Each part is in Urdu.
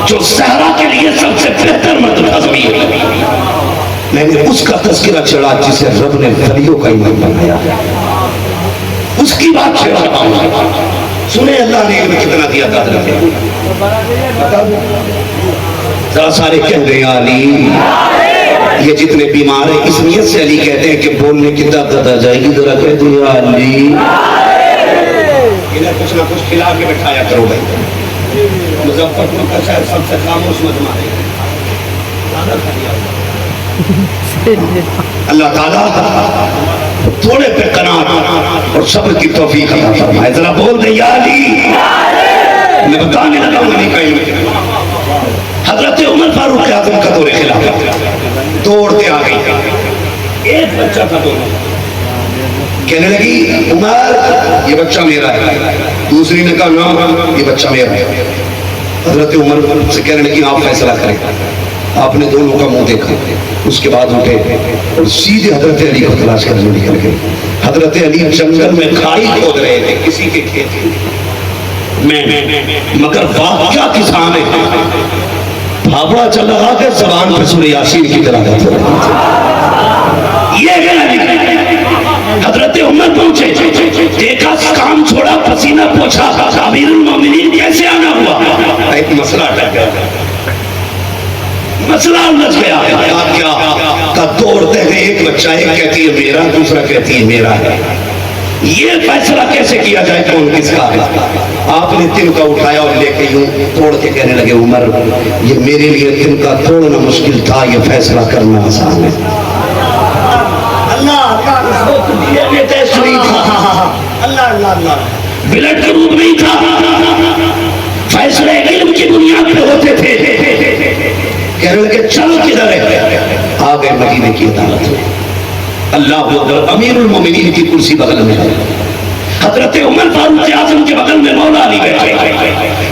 جو صحرا کے لیے سب سے بہتر مرد تزمین ہے، میں نے اس کا تذکرہ چھڑا جسے رب نے ولیوں کا امام بنایا، اس کی بات چھڑا ہوں۔ سنیں اللہ نے علم کتنا دیا تھا حضرت، ذرا سارے کہہ رہے ہیں علی، یہ جتنے بیمار ہیں اس نیت سے علی کہتے ہیں کہ بولنے کی طاقت آ جائے گی، ذرا کہہ دیں علی، انہیں کچھ نہ کچھ کھلا کے بٹھایا کرو بھائی۔ مظفر پور کا شہر سب سے خاموش مجمع ہے، اللہ تعالیٰ تھوڑے پہ قناعت اور صبر کی توفیق عطا فرمائے۔ ذرا بول دیں یا علی، میں بتانے لگا ہوں علی کا علم۔ حضرت عمر فاروق اعظم کا دور خلافت دوڑتے آ گئی، ایک بچہ تھا دونوں، کہنے لگی عمر یہ بچہ میرا ہے، دوسری نے کہا نا یہ بچہ میرا ہے۔ حضرت عمر سے کہنے لگی آپ فیصلہ کریں۔ آپ نے دونوں کا منہ دیکھا، اس کے بعد اٹھے اور سیدھے حضرت علی کو تلاش کرنے نکل گئے۔ حضرت علی جنگل میں کھائی کھود رہے تھے کسی کے کھیت میں، مگر واقعہ کسان ہے بھابڑا چل رہا کہ زبان پر سورہ یاسین کی تلاوت ہو رہی تھی۔ یہ ہے حضرت عمر پہنچے، دیکھا کام چھوڑا، پسینہ پوچھا، امیر المومنین کیسے آنا ہوا؟ ایک مسئلہ اٹک گیا، مسئلہ الجھ گیا۔ کیا دوڑتے ہیں، ایک بچہ ایک کہتی ہے میرا، دوسرا کہتی ہے میرا ہے، یہ فیصلہ کیسے کیا جائے کون کس کا ہے؟ آپ نے تن کا اٹھایا اور لے کے یوں توڑ کے کہنے لگے عمر یہ میرے لیے تن کا توڑنا مشکل تھا، یہ فیصلہ کرنا آسان ہے۔ بلڈ گروپ نہیں تھا، فیصلے علم کی بنیاد پہ ہوتے تھے۔ کہنے لگے چل کدھر ہے؟ آ گئے مدینے کی عدالت میں، اللہ اکبر، امیر المومنین کی کرسی بغل میں ہے، حضرت عمر فاروق اعظم کے بغل میں مولا علی بیٹھے،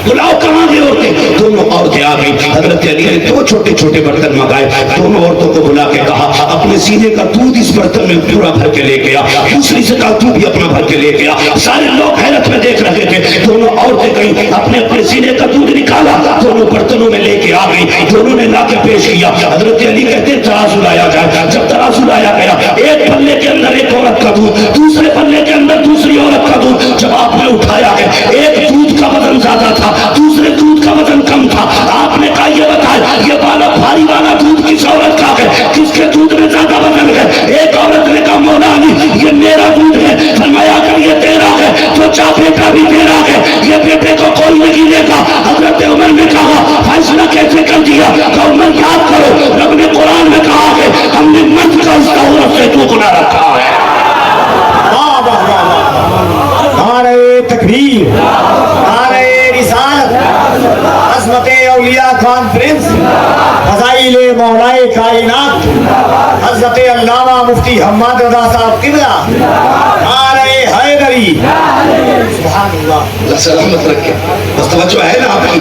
بلاؤ کہاں گئے عورتیں؟ دونوں عورتیں آ گئی۔ حضرت علی نے دو چھوٹے چھوٹے برتن منگائے، دونوں عورتوں کو بلا کے کہا اپنے سینے کا دودھ اس برتن میں پورا بھر کے لے گیا، دوسری سے کہا تو بھی اپنا بھر کے لے گیا۔ سارے لوگ حیرت میں دیکھ رہے تھے، دونوں عورتیں گئی اپنے اپنے سینے کا دودھ نکالا، دونوں برتنوں میں لے کے آ گئی، دونوں نے لا کے پیش کیا۔ حضرت علی کہتے ہیں ترازو لایا جائے، جب ترازو لایا گیا ایک پلے کے اندر ایک عورت کا دودھ، دوسرے پلے کے اندر دوسری عورت کا دودھ، جب آپ نے اٹھایا ہے ایک دودھ کا وزن زیادہ تھا، دوسرے دودھ کا وزن کم تھا، آپ نے کہا یہ بتایا یہ والا بھاری والا دودھ کس عورت کا ہے، کس کے دودھ میں زیادہ وزن ہے؟ ایک عورت نے کہا مولا علی یہ میرا دودھ ہے۔ فرمایا اگر یہ تیرا ہے تو چاہ بیٹا بھی تیرا ہے، یہ بیٹے کو کوئی نہیں لے گا۔ حضرت عمر نے کہا فیصلہ کیسے کر دیا؟ کہ عمر یاد کرو رب نے قرآن میں کہا ہے ہم نے مرد کا اس کا عورت سے دگنا رکھا ہے۔ نعرہ تکبیر، نعرہ رسالت، عظمت اولیاء کانفرنس، فضائل مولائے کائنات حضرت علامہ مفتی حماد رضا صاحب قبلہ، نعرہ حیدری، سبحان اللہ، اللہ سلامت رکھے۔ بس توجہ ہے نا آپ کی؟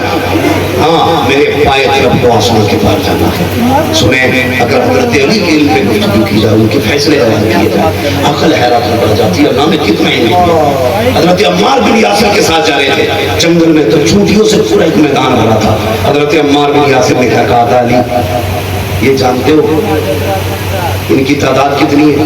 ہاں میرے پائے طرف کو آسمان کے پار جانا ہے۔ سنیں اگر حضرت علی کے علم پہ گفتگو کی جائے، ان کے فیصلے بیان کیے جائے، عقل حیرت میں پڑ جاتی ہے۔ اللہ نے کتنا علم دیا۔ حضرت عمار بن یاسر کے ساتھ جا رہے تھے جنگل میں، تو چونٹیوں سے پورا ایک میدان بھرا تھا۔ حضرت عمار بن یاسر نے کہا علی یہ جانتے ہو ان کی تعداد کتنی ہے؟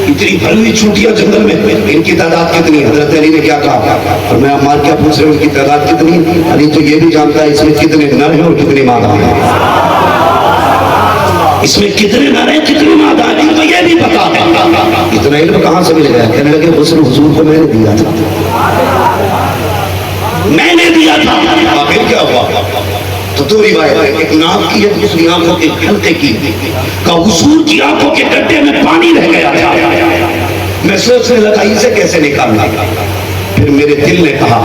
اتنی بھری ہوئی چونٹیاں جنگل میں، ان کی تعداد کتنی ہے؟ حضرت علی نے کیا کہا؟ اور میں عمار کیا پوچھ رہے ہوں ان کی تعداد کتنی ہے؟ علی تو یہ بھی جانتا ہے اس میں کتنے نر ہیں اور کتنے مادہ ہیں، اس میں کتنے نر ہیں کتنے مادہ ہیں، تو یہ بھی پتا ہے۔ اتنا علم کہاں سے مل گیا؟ کہنے لگے غسل حضور کو میں نے دیا تھا، میں نے دیا تھا۔ پھر کیا ہوا؟ تو دو روایت ہے، ایک ناک کی ہے دوسری آنکھوں کے حلقے کی، کہ حضور کی آنکھوں کے گڈھے میں پانی رہ گیا تھا، میں سوچنے لگا اسے کیسے نکالنا۔ پھر میرے دل نے کہا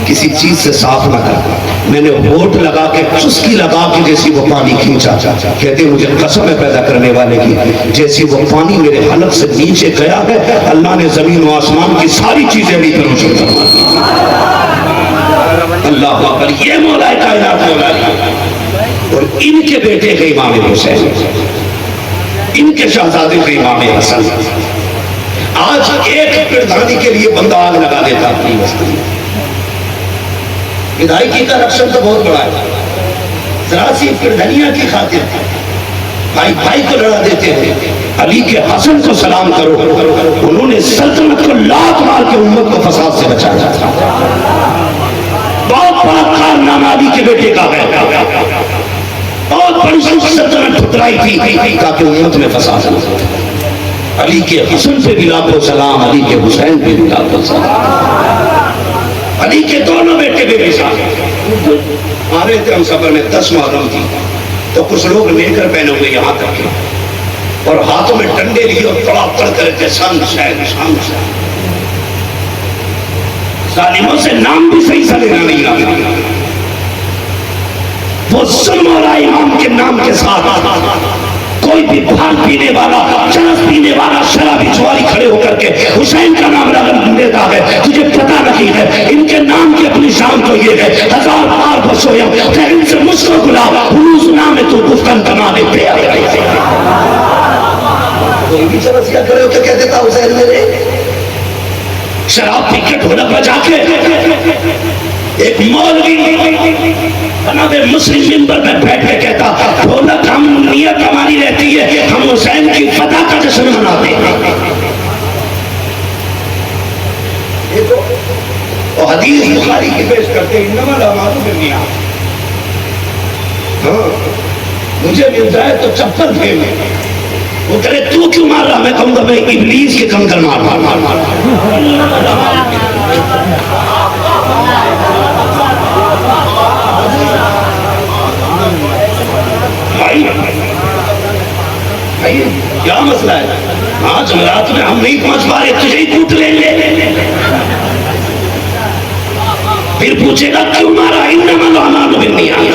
کسی چیز سے صاف نہ کر، میں نے ہونٹ لگا کے چسکی لگا کے جیسی وہ پانی کھینچا، کہتے مجھے قسم ہے پیدا کرنے والے کی، جیسی وہ پانی میرے حلق سے نیچے گیا ہے اللہ نے زمین و آسمان کی ساری چیزیں بھی پر روشن فرما دی۔ اللہ اکبر، یہ مولا کائنات مولا علی اور ان کے بیٹے کے امام حسین، ان کے شہزادے کے امام حسن۔ آج ایک پردھانی کے لیے بندہ آگ لگا دیتا اپنی بستی، ادائیگی کا رقصن تو بہت بڑا ہے. ذرا سی دنیا کی خاطر بھائی بھائی کو لڑا دیتے ہیں. علی کے حسن کو سلام کرو, انہوں نے سلطنت کو لات مار کے امت کو فساد سے بچایا تھا. بہت بڑا کارنامہ علی کے بیٹے کا ہے. بہت بڑی سلطنت ٹھکرائی تھی تاکہ امت میں فساد نہ ہو. علی کے حسن پہ بھی لاکھوں سلام, علی کے حسین پہ بھی لاکھوں سلام. علی کے دونوں بیٹے بے مثال. آ رہے تھے ہم سفر میں 10 محرم تھی تو کچھ لوگ لے کر پہنے ہوئے یہاں تک کے, اور ہاتھوں میں ڈنڈے لیے اور تڑا پڑ کر کے شان حسین شان حسین. ظالموں سے نام بھی صحیح سے لینا نہیں آتا. وہ ظلم اور امام کے نام کے ساتھ کوئی بھی بھانگ پینے والا, چرس پینے والا, شرابی جواری کھڑے ہو کر کے حسین کا نام رغم دیتا ہے. تجھے پتہ نہیں ہے ان کے نام کی اپنی شان تو یہ ہے, 1000 بار بسویم کہ ان سے مجھ کو گلا حروز نام تو گفتن کمانے پہ آ گئی. کوئی بھی چرسیا کھڑے ہو کے کہہ دیتا حسین میرے. شراب پی کے ڈھولک بجا کے ایک مولوی بنا دے مسلم منبر میں بیٹھ کے کہتا ڈھولک ہم نیت ہماری رہتی ہے, ہم حسین کی فتح کا جشن مناتے ہیں. وہ حدیث بخاری کی پیش کرتے ہیں انما الاعمال بالنیات. ہاں مجھے مل جائے تو چپل پھیر میں. وہ کہے تو کیوں مار رہا, میں کہوں گا میں ابلیس کے کنکر مار مار. بھائی کیا مسئلہ ہے؟ آج رات میں ہم نہیں پہنچ پا رہے, تجھے ہی کوٹ لیں گے. پھر پوچھے گا کیوں مارا, انما الاعمال بالنیات.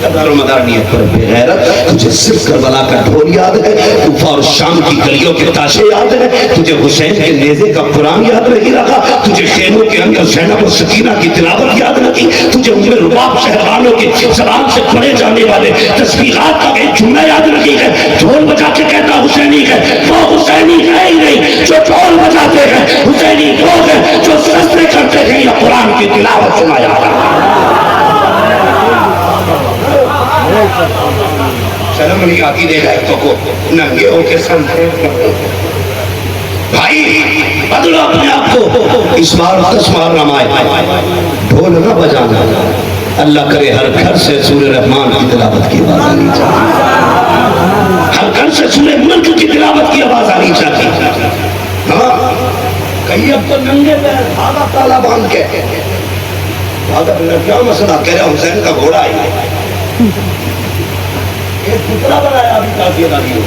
کا دار و مدار نیت پر بے غیرت. تجھے صرف کربلا کا ڈھول یاد ہے, کوفہ اور شام کی گلیوں کے تاشے یاد ہے, تجھے حسین کے نیزے کا قرآن یاد نہیں رکھا, تجھے خیموں کے اندر زینب و سکینہ کی تلاوت یاد نہ کی, تجھے ام رباب شہروانوں کے زبان سے پڑھے جانے والے تسبیحات کا ایک جملہ یاد نہیں ہے. ڈھول بجا کے کہتا حسینی ہے, وہ حسینی ہے ہی نہیں جو ڈھول بجاتے ہیں. حسینی لوگ ہیں جو سجدے کرتے ہیں یا قرآن کی تلاوت سنایا جاتا ہے. شرم نہیں آتی دے گئے کو ننگے ہو کے سن. بھائی بدلو اپنے آپ کو. اس بار 10 محرم آئے, ڈھول نہ بجانا. اللہ کرے ہر گھر سے سورہ رحمان کی تلاوت کی آواز آنی چاہیے, ہر گھر سے سورہ ملک کی تلاوت کی آواز آنی چاہیے. ہاں کہیں اب تو ننگے پہ دھاگا تالا باندھ کے کیا مسئلہ, کہہ رہا حسین کا گھوڑا ہے, ایک پتلا بنایا ابھی تازیہ داری ہو.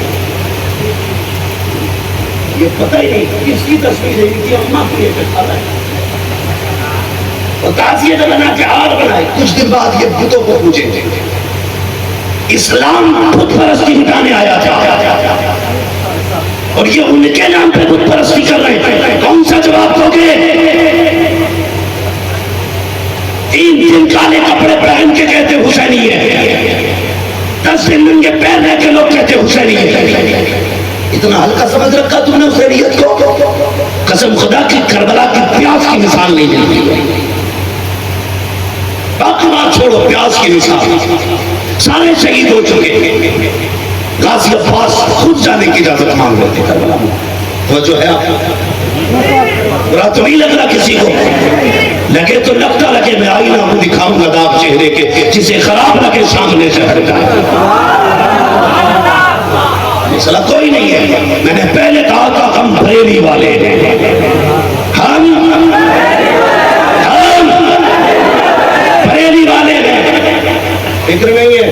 یہ پتہ ہی نہیں کس کی تصویر ہے, ان کی اماں کو یہ پتہ ہے. اور تازیہ بنا کے ہار بنائے. کچھ دن بعد یہ بتوں کو پوچھیں گے. اسلام بت پرستی مٹانے آیا تھا اور یہ ان کے نام پہ بت پرستی کر رہے ہیں. کون سا جواب دو گے؟ 3 دن کالے کپڑے پہن کے کہتے حسینی ہے, 10 دن ننگے پیر رہ کے لوگ کہتے حسینی ہے. اتنا ہلکا سمجھ رکھا تم نے حسینیت کو. قسم خدا کی کربلا کی پیاس کی مثال نہیں ملتی. باقی بات چھوڑو, پیاس کی مثال. سارے شہید ہو چکے. غازی عباس خود جانے کی اجازت مانگ لیتے کربلا. وہ جو ہے برا تو نہیں لگ رہا کسی کو, لگے تو لگتا لگے. میں آئینہ کو دکھاؤں گا داغ چہرے کے, جسے خراب لگے سامنے سے ہٹ جائے. مسئلہ کوئی نہیں ہے. میں نے پہلے کہا تھا ہم بریلی والے ہیں, ہم بریلی والے ہیں. فکر نہیں ہے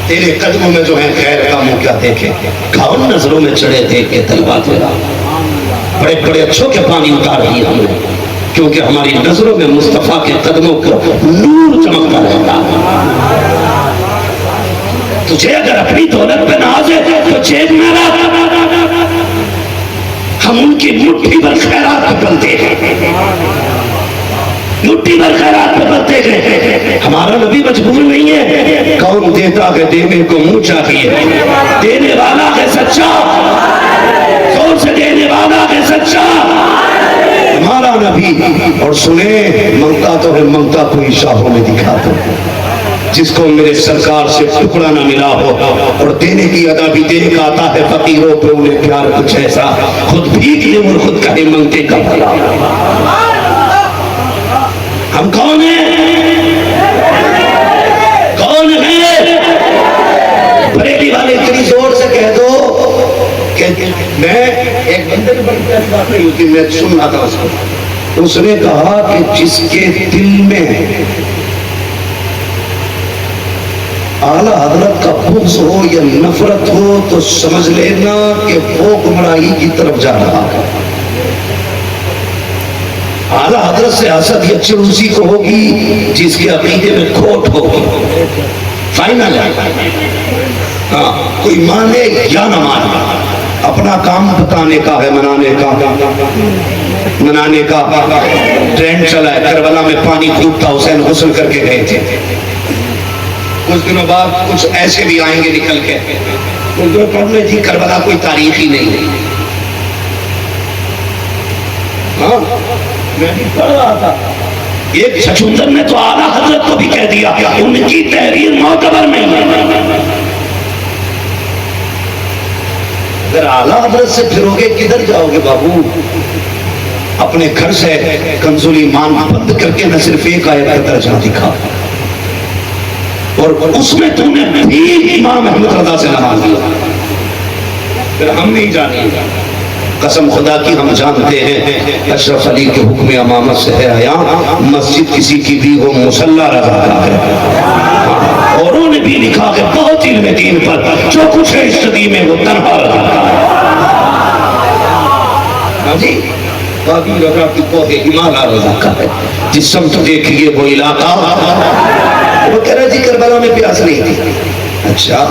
تیرے قدموں میں جو ہے خیر کا منہ کیا دیکھے. کھاؤ نظروں میں چڑھے دیکھ کے تلوا تیرا. بڑے بڑے اچھوں کے پانی اتار دیے ہم نے, کیونکہ ہماری نظروں میں مصطفیٰ کے قدموں کو نور چمکتا رہتا ہے. تجھے اگر اپنی دولت پہ ناز ہے تو جیب میں رکھ. ہم ان کی مٹھی بھر خیرات پہ بنتے ہیں, مٹھی بھر خیرات پہ بنتے ہیں. ہمارا نبی مجبور نہیں ہے. کون دیتا ہے دینے کو منہ چاہیے, دینے والا ہے سچا, کون سے دینے والا ہے سچا. ہمارا نبی. اور سنیں منگتا تو ہے منگتا کوئی شاہوں میں دکھا دو جس کو میرے سرکار سے ٹکڑا نہ ملا ہو, اور دینے کی ادا بھی دے کا آتا ہے فقیروں پہ انہیں پیار کچھ ایسا خود بھیگ لے اور خود کہے منگتے کا بھلا. ہم کون ہیں؟ کون ہیں؟ بریلی والے اتنی زور سے کہہ دو کہ میں ایک بندے کی بڑی پیاری بات نہیں ہوتی, میں سن رہا تھا اس کو. اس نے کہا کہ جس کے دل میں اعلیٰ حضرت کا بغض ہو یا نفرت ہو تو سمجھ لینا کہ وہ گمراہی کی طرف جا رہا ہے. اعلیٰ حضرت سے حسد یا چڑ اسی کو ہوگی جس کے عقیدے میں کھوٹ ہوگی. فائنل ہے. ہاں, کوئی مانے یا نہ مانے, اپنا کام بتانے کا ہے, منانے کا. ٹرینڈ چلا ہے, کربلا میں پانی خوب تھا, حسین غسل کر کے گئے تھے. کچھ دنوں بعد کچھ ایسے بھی آئیں گے نکل کے, کچھ دنوں پڑھ میں تھی کربلا کوئی تاریخ ہی نہیں. ہاں, میں بھی پڑھ رہا تھا. ایک چھچوندر نے تو اعلیٰ حضرت کو بھی کہہ دیا ان کی تحریر معتبر میں. اگر اعلیٰ حضرت سے پھرو گے کدھر جاؤ گے بابو؟ اپنے گھر سے کنز الایمان بند کر کے نہ صرف ایک آیت کا درجہ دکھا, اور اس میں تم نے بھی امام احمد رضا سے نماز لیا. پھر ہم نہیں جانیں, قسم خدا کی ہم جانتے ہیں اشرف علی کے حکم امامت سے ہے آیا, مسجد کسی کی بھی ہو مصلی رضا کا ہے. اوروں نے بھی لکھا کہ بہت علم دین پر جو کچھ ہے اس صدی میں وہ تنہا رضا کا ہے. جی بابی رضا کی کوہ ہمالا رضا کا ہے. جس سمت دیکھیے وہ علاقہ. وہ کہہ رہا جی کربلا میں پیاس نہیں تھی. اچھا,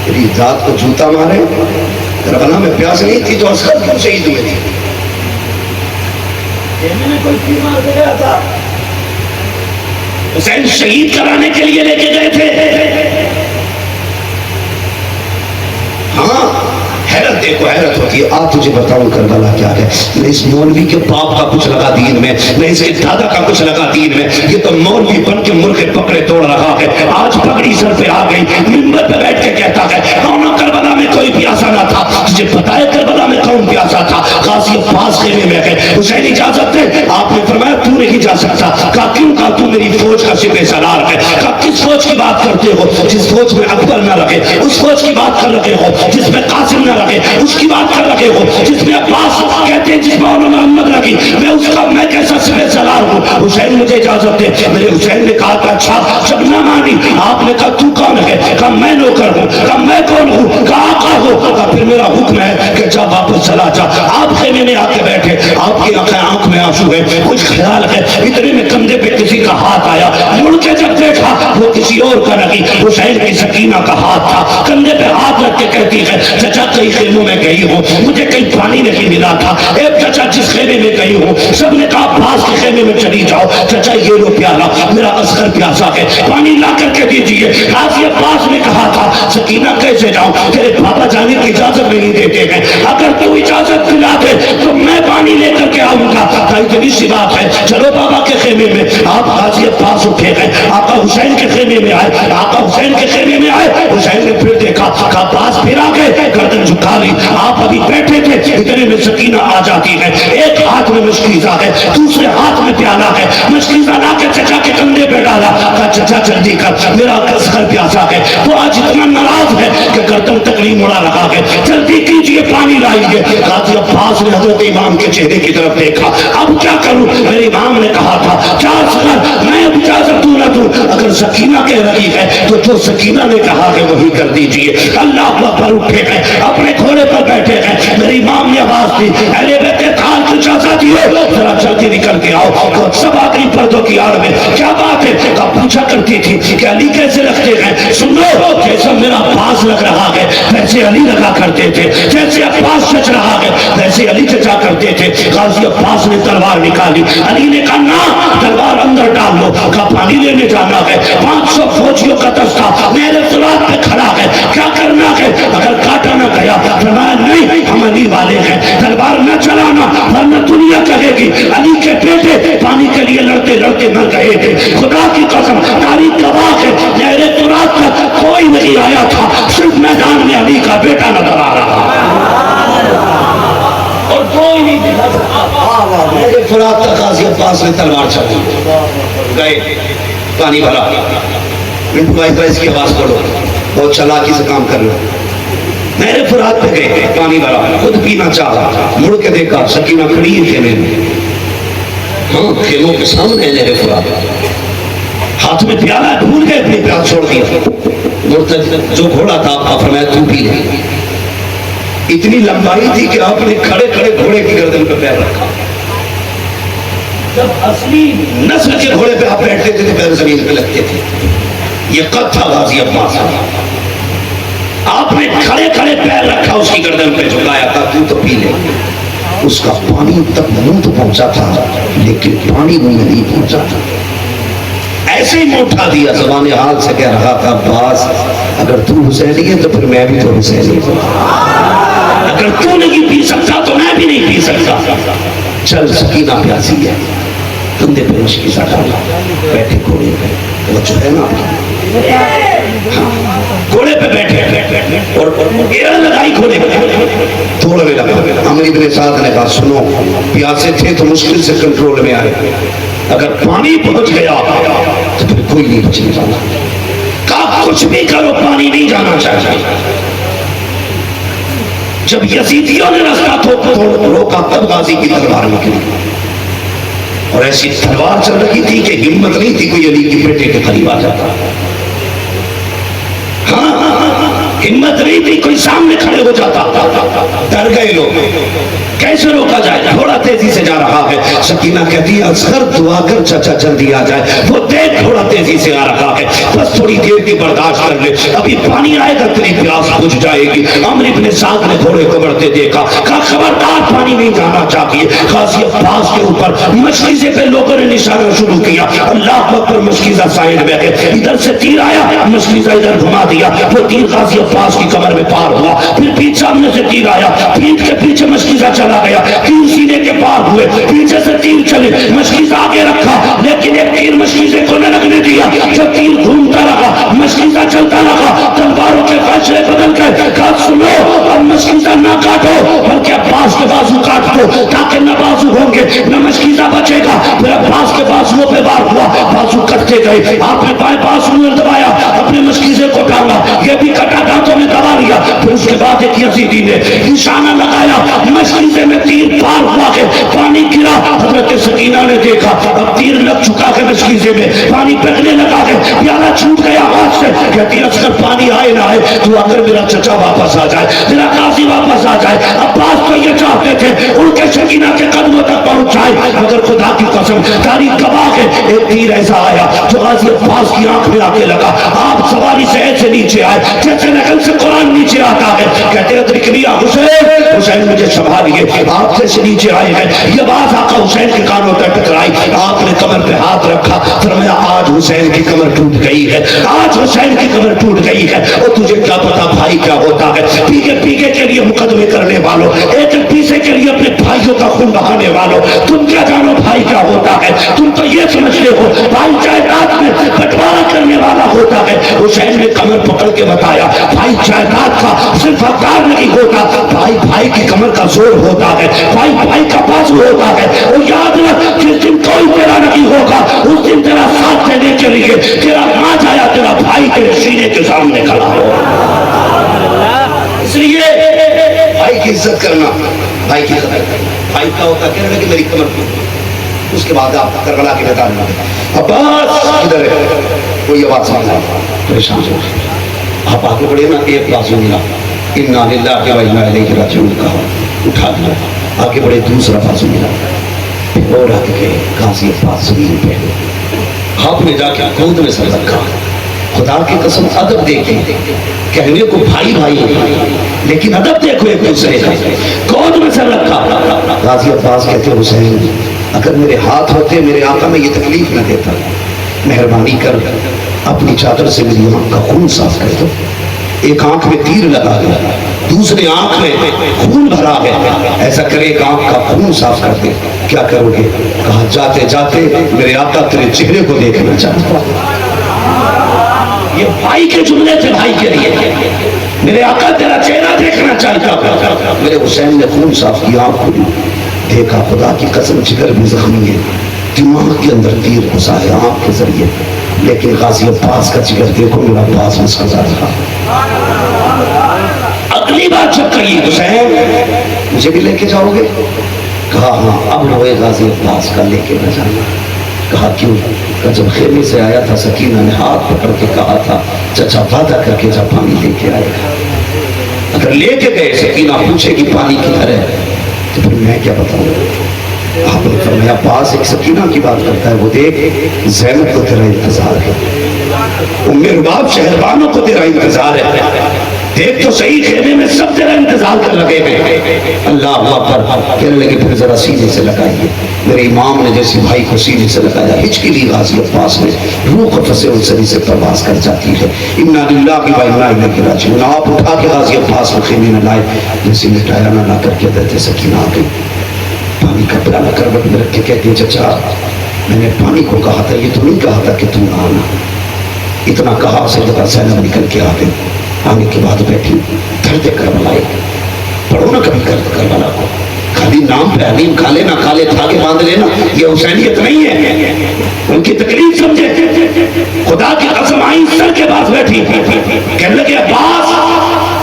میری ذات کو جوتا مارے, کربلا میں پیاس نہیں تھی تو اصغر کیوں شہید ہوئے تھے؟ کوئی تیر مار کے گیا تھا, حسین شہید کرانے کے لیے لے کے گئے تھے. ہاں, حیرت دیکھو, حیرت ہوتی ہے. آپ تجھے بتاؤں کربلا کیا ہے. نہ اس مولوی کے باپ کا کچھ لگا دین میں, نہ اس کے دادا کا کچھ لگا دین میں. یہ تو مولوی بن کے مرغے پکڑے توڑ رہا ہے. آج پگڑی سر پہ آ گئی, منبر پہ بیٹھ کے کہتا ہے کون کربلا میں کوئی پیاسا نہ تھا. تجھے پتا ہے کربلا میں کون پیاسا تھا؟ غازی عباس خیمے میں ہے. حسین اجازت دے. آپ نے فرمایا تو نہیں جا سکتا. کہا کیوں؟ کہا تو میری فوج کا سپہ سالار ہے. کہا کس فوج کی بات کرتے ہو؟ جس فوج میں اکبر نہ رہے اس فوج کی بات کر رہے ہو. جس میں قاسم نہ رہے اس کی بات کر رہے ہو. جس میں عباس کہتے ہیں جس میں علماء محمد لگی میں اس کا میں کیسا سپہ سالار ہوں؟ حسین مجھے اجازت دے. میرے حسین نے کہا کہ اچھا, جب نہ مانی آپ نے کہا تو کون ہے؟ کہا میں نوکر ہوں. کہا میں کون ہوں؟ کہا آقا ہو. کہا پھر میرا حکم ہے کہ جا واپس چلا جا. آپ خیمے میں آ کے بیٹھے, آپ کی آنکھ میں آنسو ہے, کچھ خیال ہے. اتنے میں کندھے پہ کسی کا ہاتھ آیا, مڑ کے جب دیکھا وہ کسی اور کا نہیں, حسین کی سکینہ کا ہاتھ تھا. کندھے پہ ہاتھ رکھ کے کہتی ہے چچا کئی خیموں میں گئی ہوں, مجھے کہیں پانی نہیں ملا تھا. ایک چچا جس خیمے میں گئی ہوں سب نے کہا پاس کے خیمے میں چلی جاؤ. چچا یہ لو پیالہ, میرا اصغر پیاسا ہے, پانی لا کر کے دیجیے. غازی عباس نے کہا تھا سکینہ کیسے جاؤں, تیرے بابا جانے کی اجازت نہیں دیتے ہیں. اگر تو اجازت دلا دے تو میں پانی لے کر کے آؤں گا. اتنی سی بات ہے, چلو بابا کے خیمے میں. آپ غازی عباس اٹھے گئے, آقا حسین کے خیمے میں آئے. آقا حسین کے خیمے میں آئے. حسین نے پھر دیکھا, کہا پاس پھر آ گئے, گردن جھکا لی. آپ ابھی بیٹھے تھے, اتنے میں سکینہ آ جاتی ہے. ایک ہاتھ میں مشکیزہ ہے, دوسرے ہاتھ میں پیالہ ہے. مشکیزہ لا کے چچا کے کندھے پہ ڈالا. کہا چچا جلدی کر, میرا اصغر پیاسا ہے. وہ آج اتنا ناراض ہے کہ گردن تکلیم اڑا رہا ہے. جلدی کیجیے, پانی لائیے. غازی عباس نے حضرت امام کے چہرے کی طرف دیکھا. اب کیا کروں؟ میرے امام نے کہا تھا چار سال میں اب اجازت دوں نہ دوں. اگر سکینہ کہہ رہی ہے تو جو سکینہ نے کہا ہے وہی کر دیجیے. اللہ اکبر, اٹھے گئے, اپنے گھوڑے پر بیٹھے گئے. میری امام نے آواز دی, ارے بیٹے کھال کچھ آزادی ہو, ذرا جلدی نکل کے آؤ. سب آ گئی پردوں کی آڑ میں. کیا بات ہے؟ کہا پوچھا کرتی تھی کہ علی کیسے رکھتے ہیں. سن لو, جیسا میرا عباس لگ رہا ہے ویسے علی لگا کرتے تھے. جیسے عباس چچ رہا ہے ویسے علی چچا کرتے تھے. غازی عباس نے تلوار نکالی. علی نے کہا نہ, تلوار اندر ڈال لو. کہا پانی لینے جانا ہے, 500 فوجیوں کا دستہ میرے سرات پہ کھڑا ہے, کیا کرنا ہے؟ اگر کاٹا نہ گیا فرمایا نہیں, ہم علی والے ہیں, تلوار نہ چلانا ورنہ دنیا کہے گی علی کے بیٹے پانی کے لیے لڑتے لڑتے مر گئے تھے. خدا کی قسم تاریخ گواہ ہے نہر فرات تک کوئی نہیں آیا تھا, صرف میدان میں علی کا بیٹا نظر آ رہا اور کوئی نہیں دکھا سکتا. نہر فرات تک غازی عباس نے تلوار چلائی, گئے پانی بھرا, اس کی آواز پڑھو, بہت چالاکی سے کام کرنا. نہر فرات پہ گئے, پانی بھرا, خود پینا چاہا, مڑ کے دیکھا سکینہ کھڑی ہے خیمے میں. ہاں خیموں کے سامنے ہے نہر فرات, ہاتھ میں پیالہ, بھول گئے اپنی پیاس چھوڑ دیا. جو گھوڑا تھا آپ کا فرمایا تو پی لے. اتنی لمبائی تھی کہ آپ نے کھڑے کھڑے گھوڑے کی گردن پہ پیر رکھا. جب اصلی نسل کے گھوڑے پہ آپ بیٹھتے تھے تو پیر زمین پہ لگتے تھے. یہ قد تھا غازی عباس کا. آپ نے کھڑے کھڑے پیر رکھا, اس کی گردن پہ جھکایا, کہا تو پی لے. اس کا پانی تک منہ تو پہنچا تھا لیکن پانی منہ نہیں پہنچا تھا. ایسے ہی اٹھا دیا, زبان حال سے کہہ رہا تھا عباس اگر تو حسینی ہے تو پھر میں بھی تو حسینی ہوں. اگر تو نہیں پی سکتا تو میں بھی نہیں پی سکتا. چل سکینہ پیاسی ہے, کندھے پہ مشکیزہ ڈالا, بیٹھے گھوڑے پہ, وہ جو ہے نا گھوڑے پہ بیٹھے اور ایرا لگائی گھوڑے پہ, توڑنے لگا. عمر ابن سعد نے کہا سنو, پیاسے تھے تو مشکل سے کنٹرول میں آئے, اگر پانی پہنچ گیا تو پھر کوئی نہیں بچنے والا. کہا کچھ بھی کرو پانی نہیں جانا چاہیے. جب یزیدیوں نے راستہ روکا تب غازی کی تلوار نکلی, اور ایسی تلوار چل رہی تھی کہ ہمت نہیں تھی کوئی علی کے بیٹے کے قریب آ جاتا. ہمت نہیں تھی کوئی سامنے کھڑے ہو جاتا. ڈر گئے لوگ, کیسے روکا جائے؟ تھوڑا تیزی سے جا رہا ہے. سکینہ کہتی ہے اصغر دعا کر چچا جلدی آ جائے. وہ دیکھ تھوڑا تیزی سے آ رہا ہے, بس تھوڑی دیر کی برداشت کر لے, ابھی پانی آئے گا تیری پیاس بجھ جائے گی. عمر ابن سعد نے گھوڑے کو بڑھتے دیکھا, کہا خبردار پانی نہیں جانا چاہیے. غازی عباس کے اوپر مشکیزے پہ لوگوں نے نشانہ شروع کیا. اللہ اکبر, مشکیزہ سائڈ میں ہے, ادھر سے تیر آیا, مشکیزہ ادھر گھما دیا, وہ تیر غازی عباس کی کمر میں پار ہوا. پھر پیچھے سامنے سے تیر آیا, پیٹھ کے پیچھے مشکیزہ چلا گیا, تیر سینے کے پار ہوئے, پیچھے سے تیر چلے, مشکیزہ آگے رکھا لیکن ایک تیر مشکیزے کو نہ لگنے دیا. جب تیر گھومتا رہا, مشکیزہ چلتا رہا, تلواروں کے فیصلے بدل گئے. کہا سنو, اب مشکیزہ نہ کاٹو بلکہ عباس کے بازو کاٹ دو, تاکہ نہ بازو ہوں گے نہ مشکیزہ بچے گا. پھر عباس کے بازو پہ وار ہوا, بازو کٹتے گئے. آپ نے بائیں بازو میں دبایا, اپنے مشکیزے کو ٹانگا, یہ بھی کٹا, دانتوں میں دبا لیا. پھر اس کے بعد ایک یزیدی نے نشانہ لگایا, مشکیزے میں تیر پار ہوا کے پانی گرا. حضرت سکینہ نے دیکھا اب تیر لگ چکا ہے مشکیزے میں, پانی پھینکنے لگا ہے, پیالہ چھوٹ گیا ہاتھ سے. کہتی اصغر پانی آئے نہ آئے تو اگر میرا چچا واپس آ جائے, میرا قاضی واپس آ جائے. عباس تو یہ چاہتے تھے ان کے سکینہ کے قدموں تک پہنچ جائے, مگر خدا کی قسم تاریخ گواہ ہے ایک تیر ایسا آیا جو غازی عباس کی آنکھ میں آ کے لگا. آپ سواری سے ایسے نیچے آئے جیسے نقل سے قرآن نیچے آتا ہے. کہتے ہیں درکنیا حسین, حسین مجھے سنبھالیے, آپ سے نیچے آئے ہیں. یہ بات آقا حسین کے کانوں پر ٹکرائی, آپ نے کمر پہ ہاتھ رکھا, فرمایا آج حسین کی کمر ٹوٹ گئی ہے, آج حسین کی کمر ٹوٹ گئی ہے. اور تجھے کیا پتا بھائی کیا ہوتا ہے, پیگے پیگے کے لیے مقدمے کرنے والوں, ایک پیسے کے لیے اپنے بھائیوں کا خون بہانے والوں, تم کیا جانو بھائی کیا ہوتا ہے؟ تم تو یہ سمجھتے ہو بھائی جائیداد میں بٹوارا کرنے والا ہوتا ہے. حسین نے کمر پکڑ کے بتایا بھائی جائیداد کا صرف حقدار نہیں ہوتا, بھائی بھائی کی کمر کا زور ہوتا ہے, بھائی بھائی کا بازو ہوتا ہے. اور یاد رکھ جس دن کوئی تیرا نہیں ہوگا اس دن تیرا ساتھ دینے کے لیے تیرا ماں جایا, تیرا بھائی تیرے سینے کے سامنے کھڑا ہو. اس لیے بھائی کی عزت کرنا, بھائی کی قدر کرنا. بھائی کا ہوتا کہہ رہا ہے کہ میری کمر ٹوٹ. اس کے بعد آپ کربلا کے میدان میں عباس ادھر ہے, کوئی آواز نہیں, پریشان ہو. آپ آگے بڑھے نا, ایک بازو ملا, انا للہ و انا الیہ راجعون کہا, اٹھا دیا. آگے بڑھے, دوسرا بازو ملا, پھر اور ہٹ کے غازی عباس زمین پہ. آپ نے جا کے گود میں سر رکھا. خدا کی قسم ادب دیکھیں, کہنے کو بھائی بھائی لیکن ادب دیکھو ایک دوسرے کا. گود میں سر رکھا. غازی عباس کہتے حسین اگر میرے ہاتھ ہوتے میرے آقا میں یہ تکلیف نہ دیتا, مہربانی کر اپنی چادر سے میری آنکھ کا خون صاف کر دو. ایک آنکھ میں تیر لگا گیا, دوسری آنکھ میں خون بھرا ہے، ایسا کرے ایک آنکھ کا خون صاف کر دے، کیا کرو گے؟ کہا جاتے جاتے میرے آقا تیرے چہرے کو دیکھنا چاہتا ہوں۔ یہ بھائی کے جملے تھے بھائی کے لیے، میرے آقا تیرا چہرہ دیکھنا چاہتا ہوں۔ میرے حسین نے خون صاف کیا، آنکھ کھلی، دیکھا خدا کی قسم جگر بھی زخمی ہے، دماغ کے اندر تیر گھسا ہے آنکھ کے ذریعے، لیکن غازی عباس کا جگر دیکھو میرا عباس مسکرا رہا۔ اگلی بات جب کہی حسین مجھے بھی لے کے جاؤ گے؟ کہا ہاں اب روئے غازی عباس کا لے کے نہ جانا۔ کہا کیوں؟ کہ جب خیمے سے آیا تھا سکینہ نے ہاتھ پکڑ کے کہا تھا چچا وعدہ کر کے جب پانی لے کے آئے گا، اگر لے کے گئے سکینہ پوچھے گی پانی کدھر ہے تو پھر میں کیا بتاؤں؟ آپ نے فرمایا پاس ایک سکینہ کی بات کرتا ہے، وہ دیکھ زینب کو تیرا انتظار ہے، ام رباب شہربانوں کو تیرا انتظار ہے، دیکھ تو صحیح خیمے میں سب تیرا انتظار کر لگے ہیں۔ اللہ اکبر کہنے لگے پھر ذرا سینے سے لگائیے۔ میرے امام نے جیسے بھائی کو سینے سے لگایا، ہچ کے لیے غازی عباس میں روح قفس انصری سے پرواز کر جاتی ہے۔ انا للہ و انا الیہ راجعون۔ آپ اٹھا کے غازی عباس کو خیمے میں لائے، جیسے مٹایا نہ لا کر کے حضرت سکینہ آ گئی، پانی کا پیالہ کروٹ میں رکھ کے کہتی ہے چچا میں نے پانی کو کہا تھا، یہ تو نہیں کہا تھا کہ تم آنا۔ اتنا کہا سیدہ زینب نکل کے آ گئی، آنے کے بعد بیٹھی درد کربلا پڑھو نا کبھی کربلا کو، خالی نام پہ حلیم کھا لینا، کالے دھاگے باندھ لینا، یہ حسینیت نہیں ہے۔ ان کی تکلیف سمجھے، خدا کی قسم آئیں سر کے پاس بیٹھی کہنے لگے عباس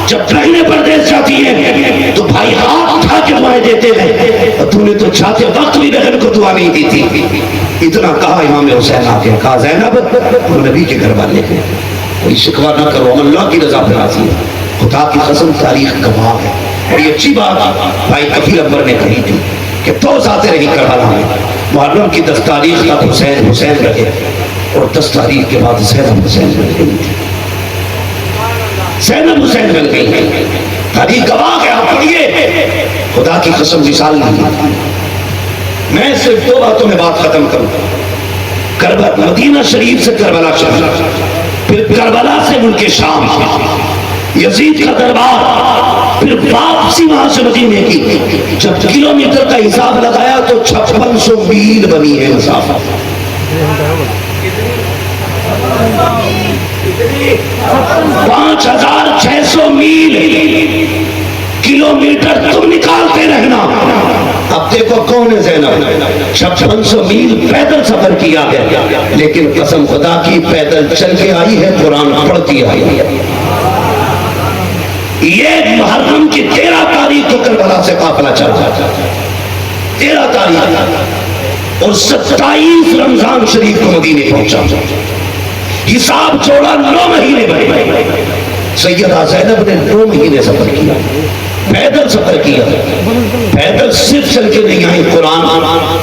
جب بہنیں پردیس جاتی ہیں تو بھائی ہاتھ اٹھا کے دعائیں دیتے ہیں، اور تو نے تو چاہتے وقت بھی بہن کو دعا نہیں دی تھی۔ اتنا کہا امام حسین آ کے کہا زینب وہ نبی کے گھر والے ہیں، کوئی شکوہ نہ کرو، ہم اللہ کی رضا پہ راضی ہے۔ خدا کی قسم تاریخ گواہ ہے، اور یہ اچھی بات بھائی کفیل اکبر نے کہی تھی کہ 2 ذاتیں رہی کربلا میں، محرم کی 10 تاریخ تک حسین حسین رہے، اور 10 تاریخ کے بعد زینب حسین بن گئی تھی، زینب حسین بن گئی۔ تاریخ گواہ ہے، آپ پڑھیے، خدا کی قسم مثال نہیں۔ میں صرف 2 باتوں میں بات ختم کروں، کربلا مدینہ شریف سے کربلا چلا، پھر کربلا سے ملک شام، یزید کا دربار، پھر واپسی وہاں سے مدینے کی۔ جب کلومیٹر کا حساب لگایا تو 5600 میل بنی ہے مسافت۔ 5600 میل، کلومیٹر تم نکالتے رہنا۔ اب دیکھو کون ہے زینب، 5600 میل پیدل سفر کیا ہے، لیکن قسم خدا کی پیدل چل کے آئی ہے، قرآن پڑھتی آئی ہے۔ یہ محرم کی 13 تاریخ کو کربلا سے قافلہ چلا، 13 تاریخ، اور 27 رمضان شریف کو مدینے پہنچا۔ حساب جوڑا 9 مہینے بنے۔ سیدہ زینب نے 9 مہینے سفر کیا، پیدل سفر کیا، پیدل صرف چل کے نہیں آئی، قرآن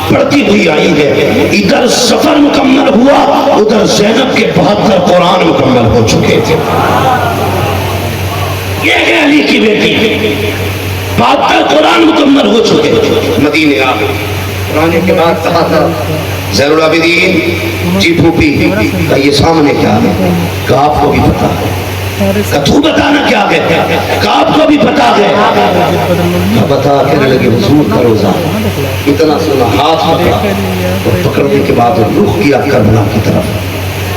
پڑھتی ہوئی آئی ہے۔ ادھر سفر مکمل ہوا، ادھر زینب کے 72 قرآن مکمل ہو چکے تھے۔ یہ ہے علی کی بیٹی، 72 قرآن مکمل ہو چکے تھے۔ مدینے آ گئے، قرآن کے بعد کہا تھا زین العابدین جی پھوپھی کہ یہ سامنے کیا ہے؟ کہ آپ کو بھی پتا ہے، کہ تو بتانا کیا ہے؟ کہ آپ کو بھی پتا ہے۔ کہ بتا کہنے لگے حضور کا روزہ، اتنا سنا ہاتھ پکڑا، اور پکڑنے کے بعد رخ کیا کربلا کی طرف،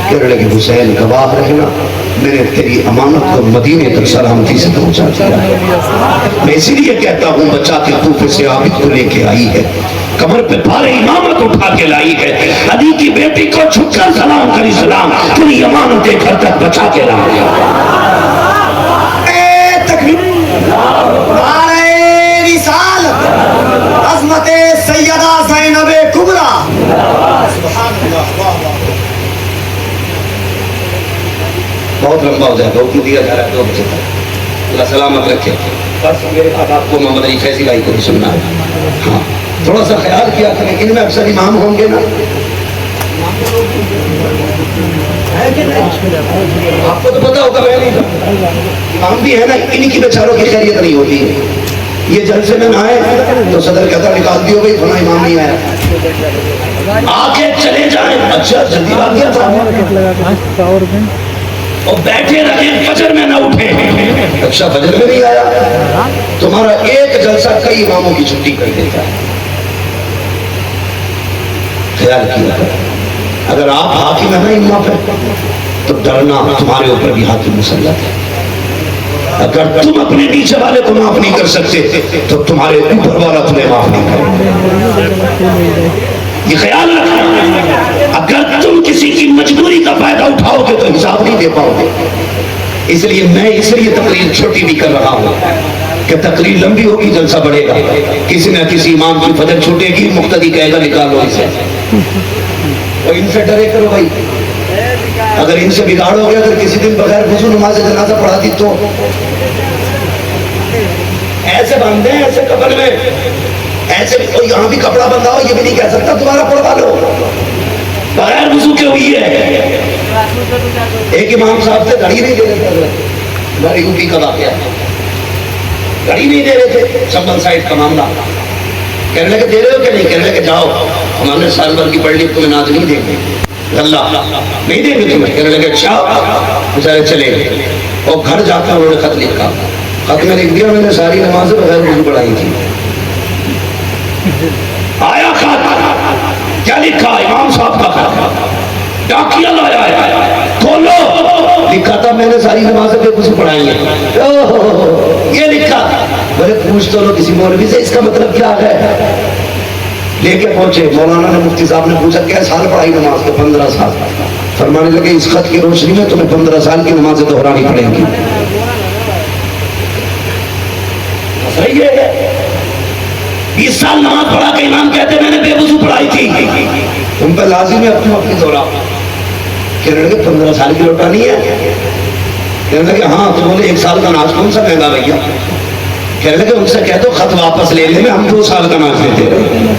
کہنے لگے حسین گواہ رہنا میں نے تیری امانت کو مدینے تک سلامتی سے پہنچا دیا۔ میں اسی لیے کہتا ہوں بچہ کے کوفے سے عابد کو لے کے آئی ہے، کمر پہ بھار امامت اٹھا کے لائی ہے، علی کی بیٹی کو جھک کر سلام کری، سلام تیری امانت گھر تک بچا کے لائی۔ عظمت سیدہ زینب کبریٰ، بہت لمبا ہو جائے گا، حکم دیا جا رہا ہے 2 بجے تک، اللہ سلامت رکھے۔ بس میرے بعد آپ کو محمد علی فیضی بھائی کو بھی سننا ہے، ہاں تھوڑا سا خیال کیا کریں، ان میں اکثر امام ہوں گے نا، آپ کو تو پتا ہوگا، میں نہیں امام بھی ہے نا، انہی کی بیچاروں کی خیریت نہیں ہوتی ہے۔ یہ جلسے میں نہ آئے تو صدر کہتا نکال دی ہو گئی، فلاں امام نہیں آیا، آگے چلے جائیں، اچھا جلدی آ گیا تھا، اور بیٹھے رہے فجر میں نہ اٹھے. اچھا فجر میں نہیں آیا, تمہارا ایک جلسہ کئی اماموں کی چھٹی کر دیتا ہے. خیال کیا اگر آپ حاکم ہیں نا امام پہ تو ڈرنا تمہارے اوپر بھی حاکم مسلط ہے. اگر تم اپنے نیچے والے کو معاف نہیں کر سکتے تو تمہارے اوپر والا تمہیں معاف نہیں کرے. یہ خیال رکھنا, اگر تم کسی کی مجبوری کا فائدہ اٹھاؤ گے تو حساب نہیں دے پاؤ گے. اس لیے میں تقریر چھوٹی بھی کر رہا ہوں کہ تقریر لمبی ہوگی جلسہ بڑھے گا. کسی نہ کسی امام کی فجر چھوٹے گی, مقتدی کہے گا نکالو اسے. اور ان سے ڈرے کرو بھائی, اگر ان سے بگاڑو گے, اگر کسی دن بغیر وضو نماز جنازہ پڑھا دی تو ایسے باندھے ہیں ایسے کفن میں, ایسے یہاں بھی کپڑا بندھا ہو یہ بھی نہیں کہہ سکتا تمہارا پڑھوا لو, بغیر وضو کے ہوئی ہے. ایک امام صاحب سے گھڑی نہیں دے رہے تھے, گھڑی یوپی کا واقعہ, گھڑی نہیں دے رہے تھے, چمبل سائڈ کا معاملہ. کہنے لگے دے رہے ہو کہ نہیں؟ کہنے لگے جاؤ ہم نے سال بھر کی پڑھ لی, تمہیں ناز نہیں دیں گے, اللہ نہیں دیں گے تمہیں. کہنے لگے اچھا, بیچارے چلے گئے. اور گھر جا کر انہوں نے خط لکھا, خط میں لکھ دیا میں نے ساری نمازیں بغیر وضو پڑھائی تھی. آیا خط, کیا لکھا؟ امام صاحب کا خط, ڈاکیا لایا ہے, کھولو, لکھا تھا میں نے ساری نمازیں بے وضو پڑھائی ہیں. یہ لکھا. بولے پوچھ تو لو کسی مولوی سے اس کا مطلب کیا ہے. لے کے پہنچے, مولانا نے مفتی صاحب نے پوچھا کیا سال پڑھائی نماز کے؟ 15 سال. فرمانے لگے اس خط کی روشنی میں تمہیں 15 سال کی نمازیں دہرانی پڑیں گی. صحیح ہے, 20 سال نماز پڑھا کے امام کہتے میں نے بے وضو پڑھائی تھی, ان پہ لازم ہے اپنی دورہ. کہنے لگے 15 سال کی لوٹانی ہے؟ کہنے لگے ہاں. تو بولے 1 سال کا ناز کون سا مہنگا بھیا؟ کہنے لگے ان سے کہہ دو خط واپس لے لیں, ہم 2 سال کا ناز دیتے ہیں.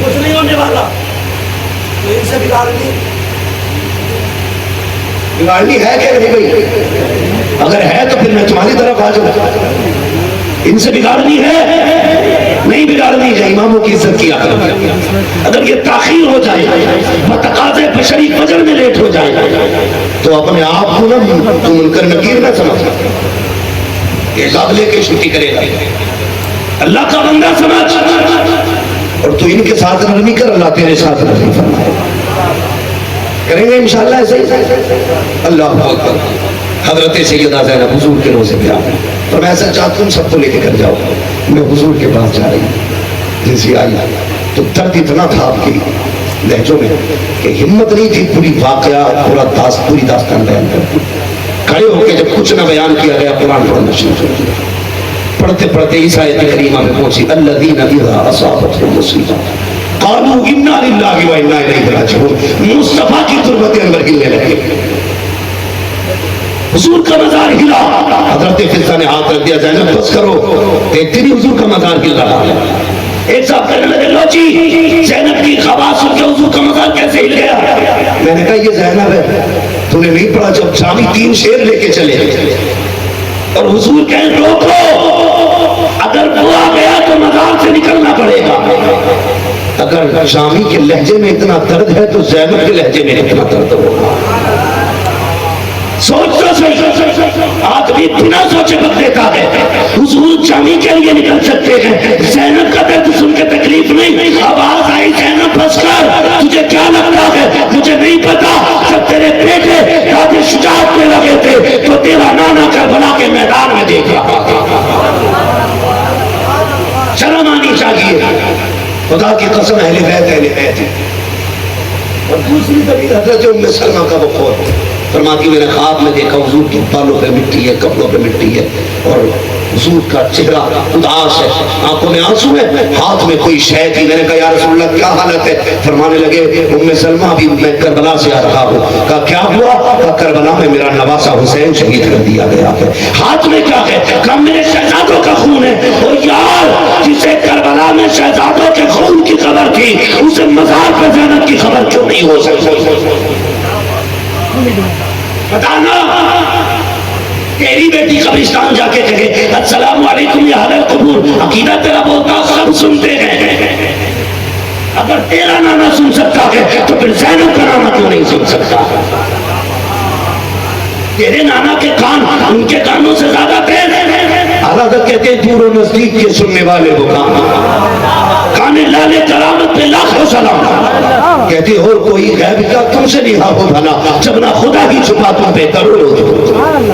کچھ نہیں ہونے والا, تو ان سے بگاڑنی ہے کہ نہیں بھائی؟ اگر ہے تو پھر میں تمہاری طرف آ جاؤں. ان سے بگاڑنی ہے نہیں بگاڑنی ہے, اماموں کی عزت کیا کرو. اگر یہ تاخیر ہو جائے, بتقاضے بشری فجر میں لیٹ ہو جائے تو اپنے آپ کو نہ تم منکر نکیر نہ سمجھ, اعزاز لے کے چھٹی کرے گا. اللہ کا بندہ سمجھ, اور تو ان کے ساتھ نرمی کر, اللہ تیرے ساتھ نرمی فرمائے. کریں گے انشاءاللہ ایسے ہی. اللہ اکبر. حضرت سیدہ زینب حضور کے روزے پہ آئے, اور میں ایسا چاہتا ہوں سب کو لے کے کر جاؤ. میں حضور کے پاس جا رہی ہوں, جیسے آئی تو درد اتنا تھا آپ کی لہجوں میں کہ ہمت نہیں تھی پوری واقعہ پوری داستان بیان کرتی. کھڑے ہو کے جب کچھ نہ بیان کیا گیا قرآن پڑھنا شروع کر دیا. پڑھتے پڑھتے اس آیت کریمہ میں پہنچی, الذین اذا اصابتهم مصیبہ قالوا انا للہ و انا الیہ راجعون. مصطفیٰ کی تربت انور ہلنے لگے, حضور کا مزار ہلا. حضرت فضہ نے ہاتھ رکھ دیا, زینب بس کرو, دیکھتے نہیں حضور کا مزار ہل رہا ہے. ایک صاحب کہنے لگے لو جی زینب کی خواص سن کے حضور کا مزار کیسے ہل گیا؟ میں نے کہا یہ زینب ہے, تو نے نہیں پڑھا جب شامی 3 شیر لے کے چلے اور حضور کہیں روکو, اگر وہ آ گیا تو مزار سے نکلنا پڑے گا. اگر شامی کے لہجے میں اتنا درد ہے تو زینب کے لہجے میں اتنا درد ہوگا. سوچ تو صحیح, آدمی بنا سوچے وقت دیتا ہے. حضور جامی کے لیے نکل سکتے ہیں, زینب کا درد سن کے تکلیف نہیں. آواز آئی زینب بس کر, تجھے کیا لگتا ہے مجھے نہیں پتا, جب تیرے بیٹے دادے شجاعت میں لگے تھے تو تیرا نانا کربلا کے میدان میں دیکھ رہا تھا. شرم آنی چاہیے, خدا کی قسم اہل بیت. اور دوسری طرف حضرت ام سلمہ کا وقوع فرماتی میں نے خواب میں دیکھا حضور کے بالوں پہ مٹی ہے, کپڑوں پہ مٹی ہے, اور حضور کا چہرہ اداس ہے, آنکھوں میں آنسو ہے, ہاتھ میں کوئی شے تھی. میں نے کہا یا رسول اللہ کیا حالت ہے؟ فرمانے لگے ام سلمہ ابھی میں کربلا سے آ رہا ہوں. کہا کیا ہوا؟ کہا کربلا میں میرا نواسا حسین شہید کر دیا گیا ہے. ہاتھ میں کیا ہے؟ کہا میرے شہزادوں کا خون ہے. اور یار جسے کربلا میں شہزادوں کے خون کی خبر تھی اسے مزار پہ زینب کی خبر کیوں نہیں ہو سکتی؟ بتانا. تیری بیٹی قبرستان جا کے کہے السلام علیکم یا اہل القبور, عقیدہ تیرا بولتا سب سنتے ہیں. اگر تیرا نانا سن سکتا ہے تو پھر زینب کا نانا کیوں نہیں سن سکتا؟ تیرے نانا کے کان ان کے کانوں سے زیادہ تیز ہیں۔ اعلیٰ کہتے ہیں دور و نزدیک کے سننے والے وہ کان لالے کرامت پہ لاکھوں سلام۔ کہتے اور کوئی غیب کا تم سے نہیں ہو بھلا، جب نہ خدا ہی چھپا تم بہتر ہو۔